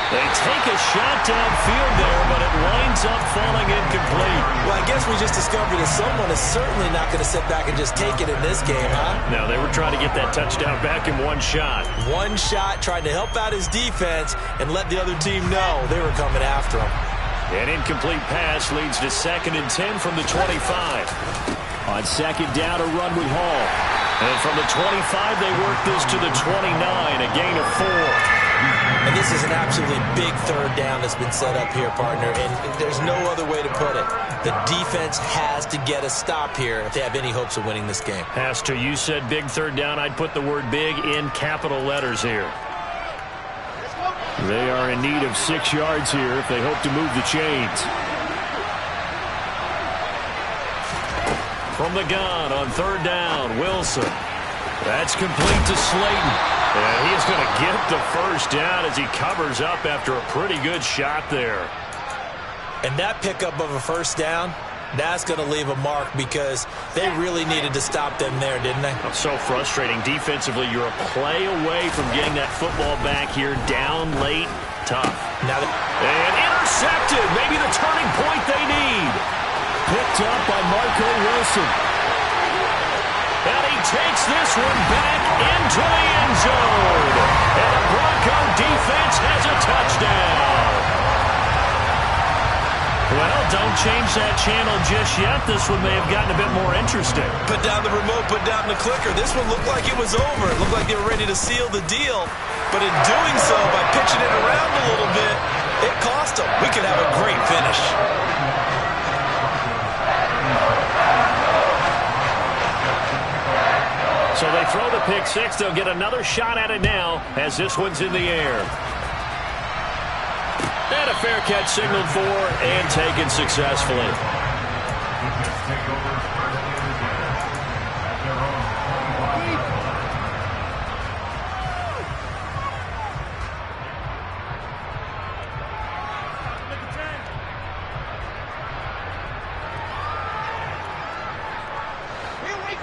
They take a shot downfield there, but it winds up falling incomplete. Well, I guess we just discovered that someone is certainly not going to sit back and just take it in this game, huh? No, they were trying to get that touchdown back in one shot. One shot, trying to help out his defense and let the other team know they were coming after him. An incomplete pass leads to 2nd and 10 from the 25. On 2nd down, a run with Hall. And from the 25, they work this to the 29, a gain of 4. And this is an absolutely big 3rd down that's been set up here, partner, and there's no other way to put it. The defense has to get a stop here if they have any hopes of winning this game. Has to. You said big 3rd down. I'd put the word big in capital letters here. They are in need of 6 yards here if they hope to move the chains. From the gun on 3rd down, Wilson. That's complete to Slayton. And he's going to get the 1st down as he covers up after a pretty good shot there. And that pickup of a 1st down, that's going to leave a mark because they really needed to stop them there, didn't they? So frustrating. Defensively, you're a play away from getting that football back here down late. Tough. Now and intercepted. Maybe the turning point they need. Picked up by Marco Wilson. And he takes this one back into the end zone. And the Bronco defense has a touchdown. Well, don't change that channel just yet. This one may have gotten a bit more interesting. Put down the remote, put down the clicker. This one looked like it was over. It looked like they were ready to seal the deal. But in doing so, by pitching it around a little bit, it cost them. We could have a great finish. So they throw the pick 6. They'll get another shot at it now as this one's in the air. And a fair catch signaled for and taken successfully.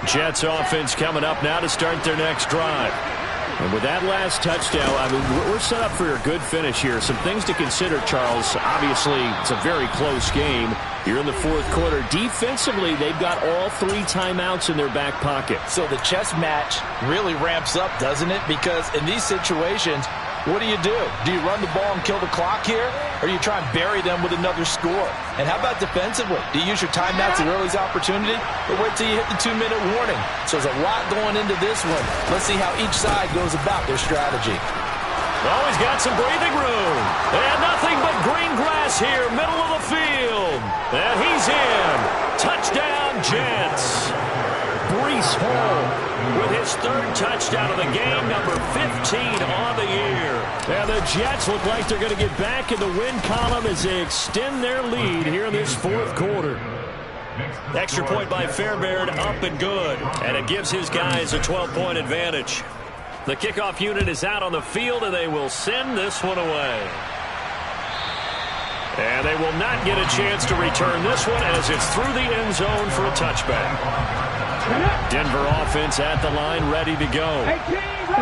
Jets offense coming up now to start their next drive. And with that last touchdown, I mean, we're set up for a good finish here. Some things to consider, Charles. Obviously, it's a very close game. You're in the 4th quarter. Defensively, they've got all 3 timeouts in their back pocket. So the chess match really ramps up, doesn't it? Because in these situations, what do? Do you run the ball and kill the clock here? Or do you try and bury them with another score? And how about defensively? Do you use your timeouts at early's opportunity? Or wait till you hit the 2-minute warning? So there's a lot going into this one. Let's see how each side goes about their strategy. Oh, he's got some breathing room. And nothing but green grass here, middle of the field. And he's in. Touchdown, Jets. Breece Hall with his 3rd touchdown of the game, number 15 on the year. And the Jets look like they're going to get back in the win column as they extend their lead here in this 4th quarter. Extra point by Fairbairn, up and good. And it gives his guys a 12-point advantage. The kickoff unit is out on the field, and they will send this one away. And they will not get a chance to return this one as it's through the end zone for a touchback. Denver offense at the line, ready to go.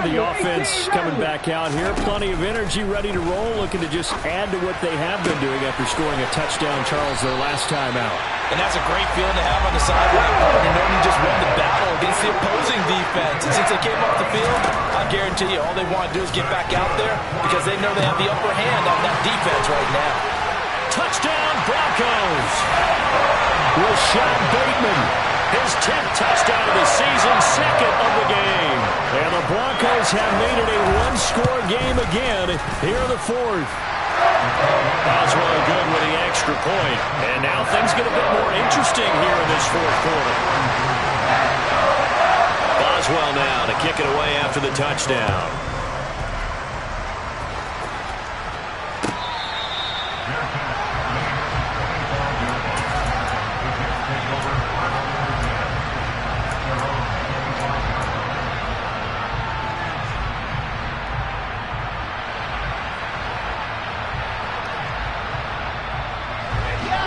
The offense coming back out here. Plenty of energy, ready to roll, looking to just add to what they have been doing after scoring a touchdown, Charles, their last time out. And that's a great feeling to have on the sideline, partner, knowing you just won the battle against the opposing defense. And since they came off the field, I guarantee you all they want to do is get back out there because they know they have the upper hand on that defense right now. Touchdown, Broncos! Rashad Bateman. His 10th touchdown of the season, 2nd of the game. And the Broncos have made it a 1-score game again here in the 4th. Boswell good with the extra point. And now things get a bit more interesting here in this 4th quarter. Boswell now to kick it away after the touchdown.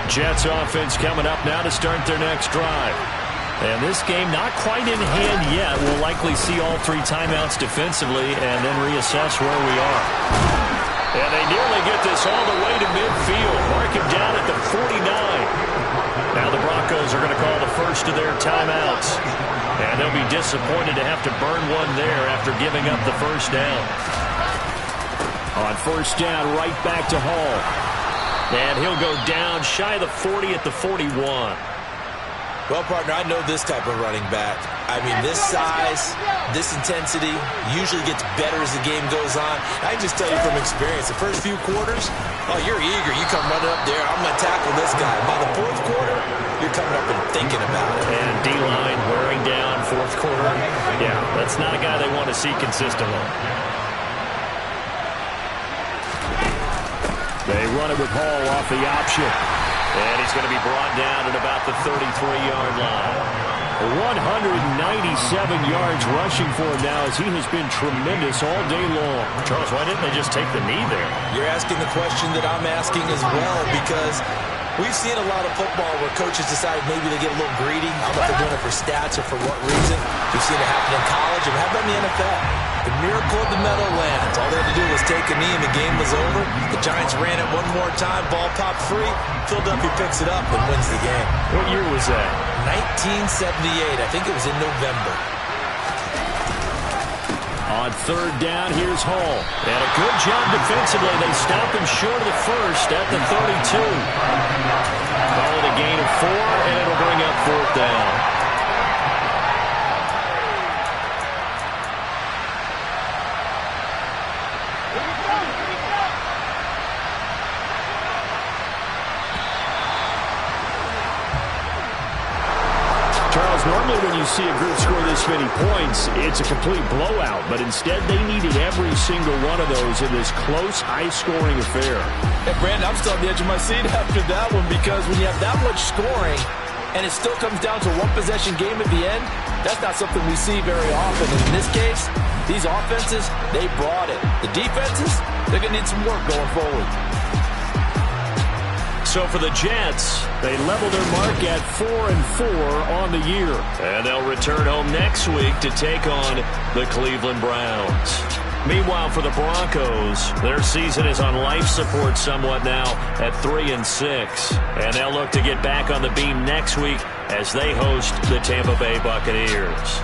Jets offense coming up now to start their next drive. And this game not quite in hand yet. We'll likely see all 3 timeouts defensively and then reassess where we are. And they nearly get this all the way to midfield. Mark him down at the 49. Now the Broncos are going to call the first of their timeouts. And they'll be disappointed to have to burn one there after giving up the first down. On first down, right back to Hall. And he'll go down shy of the 40 at the 41. Well, partner, I know this type of running back. I mean, this size, this intensity usually gets better as the game goes on. I can just tell you from experience, the first few quarters, oh, you're eager. You come running up there, I'm going to tackle this guy. By the fourth quarter, you're coming up and thinking about it. And D-line wearing down fourth quarter. Yeah, that's not a guy they want to see consistently. They run it with Hall off the option. And he's going to be brought down at about the 33-yard line. 197 yards rushing for him now as he has been tremendous all day long. Charles, why didn't they just take the knee there? You're asking the question that I'm asking as well, because we've seen a lot of football where coaches decide maybe they get a little greedy. I don't know if they're doing it for stats or for what reason. We've seen it happen in college, and how about in the NFL? The miracle of the Meadowlands. All they had to do was take a knee and the game was over. The Giants ran it one more time. Ball popped free. Philadelphia picks it up and wins the game. What year was that? 1978. I think it was in November. On third down, here's Hall. And a good job defensively. They stop him short of the first at the 32. Call it a gain of 4, and it'll bring up fourth down. Normally when you see a group score this many points, it's a complete blowout. But instead, they needed every single one of those in this close, high-scoring affair. Hey, Brandon, I'm still on the edge of my seat after that one, because when you have that much scoring and it still comes down to a one-possession game at the end, that's not something we see very often. And in this case, these offenses, they brought it. The defenses, they're going to need some work going forward. So for the Jets, they level their mark at 4-4 on the year. And they'll return home next week to take on the Cleveland Browns. Meanwhile, for the Broncos, their season is on life support somewhat now at 3-6. And they'll look to get back on the beam next week as they host the Tampa Bay Buccaneers.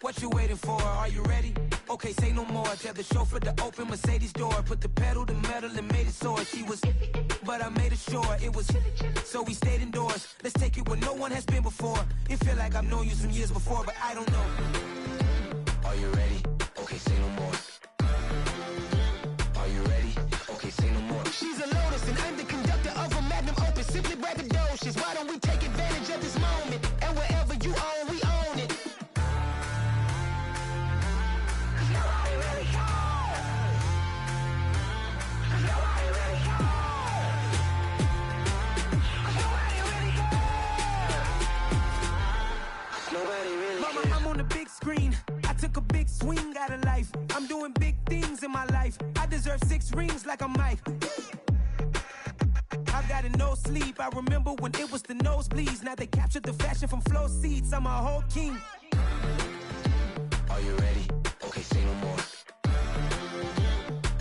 What you waiting for? Are you ready? Okay, say no more. Tell the chauffeur to open Mercedes door. Put the pedal to metal and made it soar. She was, but I made it sure it was. So we stayed indoors. Let's take it where no one has been before. It feel like I've known you some years before, but I don't know. Are you ready? Okay, say no more. Are you ready? Okay, say no more. She's a Lotus and I'm the conductor of a Magnum Opus. Simply braggadocious. Why don't we take advantage of this moment? And wherever you own, we own it. Mama, I'm on the big screen. I took a big swing out of life. I'm doing big things in my life. I deserve 6 rings like I'm Mike. I've got no sleep. I remember when it was the nosebleeds. Now they captured the fashion from flow seats. I'm a whole king. Are you ready? Okay, say no more.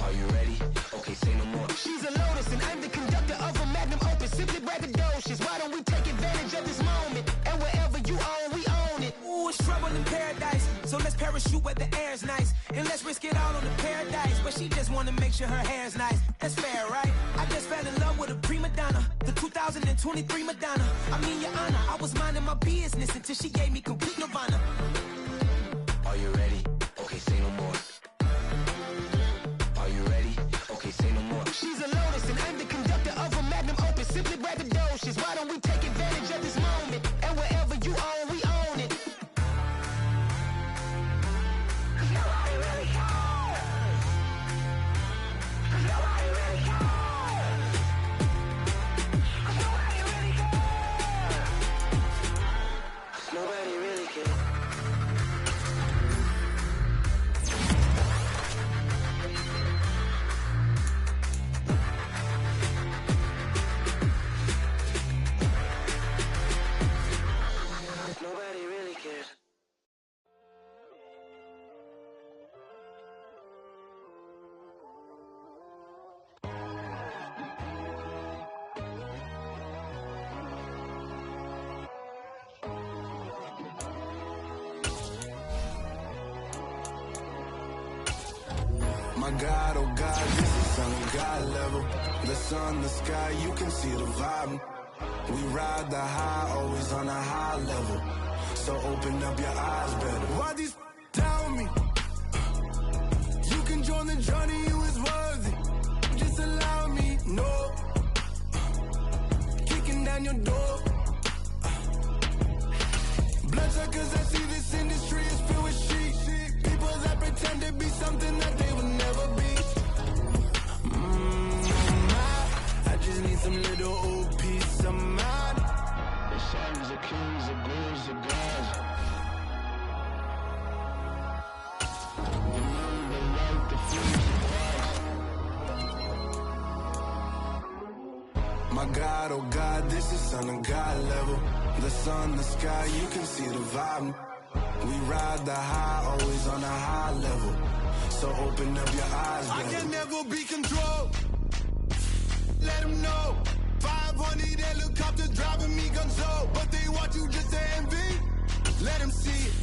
Are you ready? Okay, say no more. She's a Lotus and I'm the conductor of a Magnum Opus. Simply braggadocious. Why don't we take advantage of this moment? And wherever you own, we own it. Ooh, it's trouble in paradise. So let's parachute where the air's nice. And let's risk it all on the paradise. But she just wanna make sure her hair's nice. That's fair, right? I just fell in love with a prima donna. The 2023 Madonna. I mean, your honor, I was minding my business until she gave me complete nirvana. Are you ready? Okay, say no more. Are you ready? Okay, say no more. She's a Lotus and I'm the conductor of a Magnum Opus. Simply braggadocious. Why don't we take advantage of this moment? And wherever you own, we own it. My God, oh God, this is on a God level. The sun, the sky, you can see the vibe. We ride the high, always on a high level. So open up your eyes better. Why these tell me? You can join the journey, you is worthy. Just allow me, no. Kicking down your door. Bloodsuckers, I see this industry is filled with sheep. People that pretend to be something that they will never be. I just need some little old peace of mind. The sons of kings, the ghouls, the gods. Remember the light, the flames of Christ. My God, oh God, this is on a God level. The sun, the sky, you can see the vibe. We ride the high, always on a high level. So open up your eyes, baby. I can never be controlled. Let them know. 500 helicopters driving me gonzo. But they want you just to envy. Let them see it.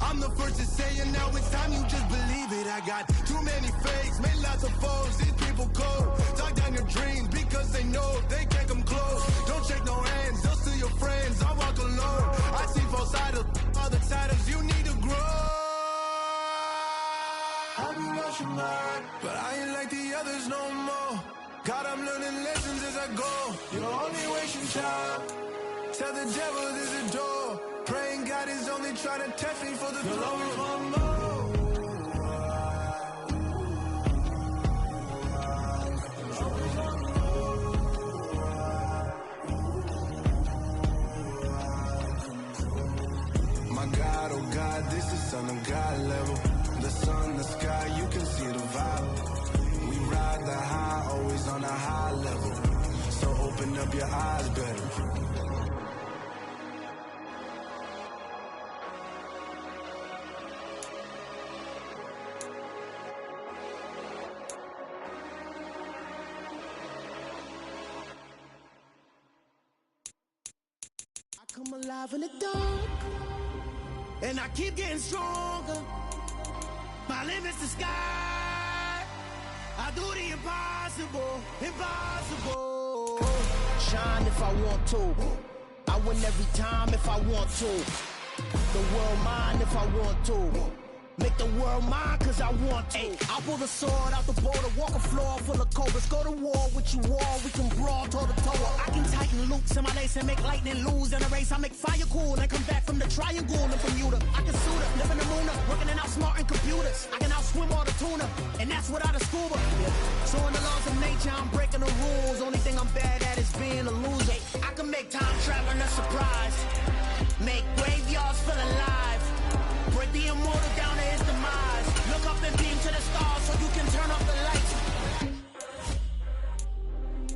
I'm the first to say it, now it's time you just believe it. I got too many fakes, made lots of foes. These people cold. Talk down your dreams because they know they can't come close. Don't shake no hands, they'll steal your friends. I walk alone. I see both sides of other titles. You need to grow. I've been watching mine, but I ain't like the others no more. God, I'm learning lessons as I go. You're only wasting time. Tell the devil there's a door. Praying God is only trying to test me for the throne. My God, oh God, this is on a God level. The sun, the sky, you can see the vibe. We ride the high, always on a high level. So open up your eyes better. Come alive in the dark, and I keep getting stronger. My limit's the sky. I do the impossible, impossible. Shine if I want to. I win every time if I want to. The world mine if I want to. Make the world mine cause I want to. Ay, I'll pull the sword out the border, walk a floor full of cobras. Go to war with you all, we can brawl toe to toe. I can tighten loops in my lace and make lightning lose in a race. I make fire cool and come back from the triangle in Bermuda. I can suit up, live in the moon up, working and outsmarting computers. I can outswim all the tuna, and that's without a scuba. Yeah. So in the laws of nature, I'm breaking the rules. Only thing I'm bad at is being a loser. I can make time traveling a surprise. Make graveyards feel alive. Break the immortal down to his demise. Look up and beam to the stars so you can turn off the lights.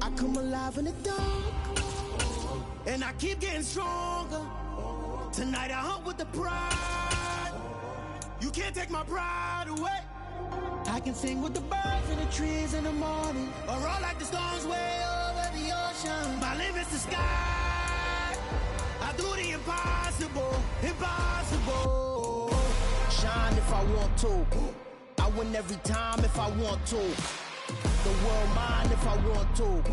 I come alive in the dark, and I keep getting stronger. Tonight I hunt with the pride. You can't take my pride away. I can sing with the birds and the trees in the morning, or roll like the storms way over the ocean. My limit's the sky. I do the impossible, impossible. Shine if I want to. I win every time if I want to. The world mine if I want to.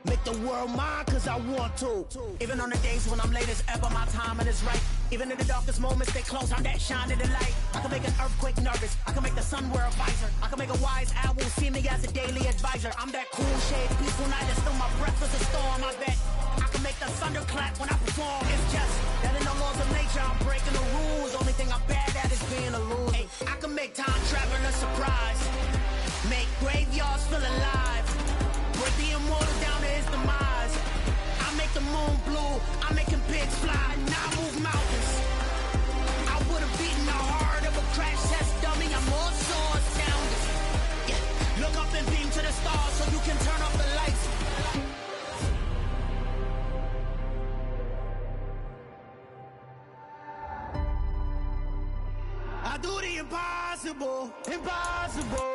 Make the world mine cause I want to. Even on the days when I'm late as ever, my timing is right. Even in the darkest moments, they close, I'm that shine in the light. I can make an earthquake nervous, I can make the sun wear a visor. I can make a wise owl see me as a daily advisor. I'm that cool shade, peaceful night, and still my breath is a storm, I bet. I can make the thunder clap when I perform. It's just that in the laws of nature, I'm breaking the rules. Only thing I'm bad at is being a loser. Ay, I can make time traveling a surprise. Make graveyards feel alive. Break the immortal down to his demise. I make the moon blue, I'm making pigs fly. Now I move mountains. I would have beaten the heart of a crash test dummy. I'm more so astounded. Yeah. Look up and beam to the stars so you can turn off the lights. I do the impossible, impossible.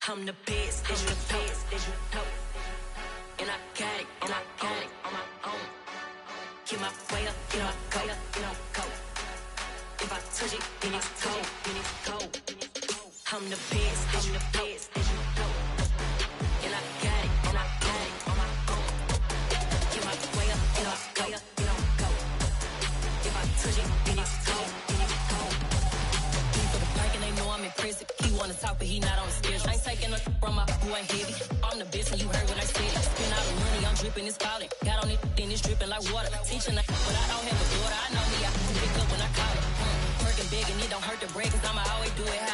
I'm the best, I'm the best, and I got it, and I own it on my own. Get my way up, get my go, go. If I touch it, then it's cold, I'm the best, I'm the best, and I got it, and I got it on my own. Get my way up, get my go. If I touch it, then it's cold, For the bank and they know I'm in prison. He wanna talk, but he not on the schedule. I ain't taking a from my who ain't heavy. I'm the best, and you heard what I said. Spend all the money, I'm dripping, it's falling. Got on it, then it's dripping like water. Teaching, but I don't have a daughter. I know me, I can pick up when I call it. Working big, and it don't hurt the break, cause I'ma always do it.